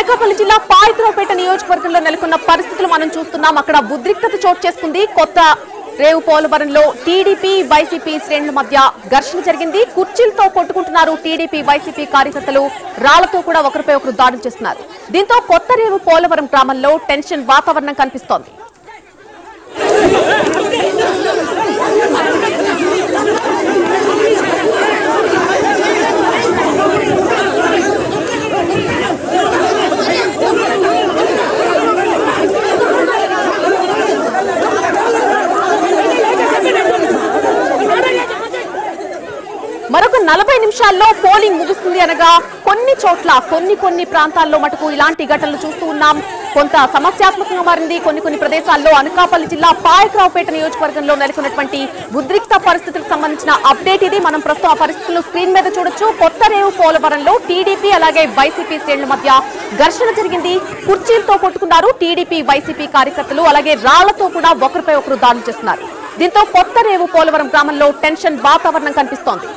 అనకాపల్లి జిల్లా పాయకరావుపేట నియోజకవర్గంలో నెలకొన్న పరిస్థితులు మనం చూస్తున్నాం. అక్కడ ఉద్రిక్తత చోటు చేసుకుంది. కొత్త రేవు పోలవరంలో టీడీపీ వైసీపీ శ్రేణుల మధ్య ఘర్షణ జరిగింది. కుర్చీలతో కొట్టుకుంటున్నారు టీడీపీ వైసీపీ కార్యకర్తలు. రాళ్లతో కూడా ఒకరిపై ఒకరు దాడులు చేస్తున్నారు. దీంతో కొత్త రేవు పోలవరం గ్రామంలో టెన్షన్ వాతావరణం కనిపిస్తోంది. మరొక 40 నిమిషాల్లో పోలింగ్ ముగుస్తుంది అనగా కొన్ని చోట్ల కొన్ని ప్రాంతాల్లో మటుకు ఇలాంటి ఘటనలు చూస్తూ ఉన్నాం. కొంత సమస్యాత్మకంగా మారింది. కొన్ని ప్రదేశాల్లో అనకాపల్లి జిల్లా పాయకరావుపేట నియోజకవర్గంలో నెలకొన్నటువంటి ఉద్రిక్త పరిస్థితులకు సంబంధించిన అప్డేట్ ఇది. మనం ప్రస్తుతం ఆ పరిస్థితులు స్క్రీన్ మీద చూడొచ్చు. కొత్త రేవు పోలవరంలో టీడీపీ అలాగే వైసీపీ శ్రేణుల మధ్య ఘర్షణ జరిగింది. కుర్చీలతో కొట్టుకున్నారు టీడీపీ వైసీపీ కార్యకర్తలు. అలాగే రాళ్లతో కూడా ఒకరిపై ఒకరు దాడులు చేస్తున్నారు. దీంతో కొత్త రేవు పోలవరం గ్రామంలో టెన్షన్ వాతావరణం కనిపిస్తోంది.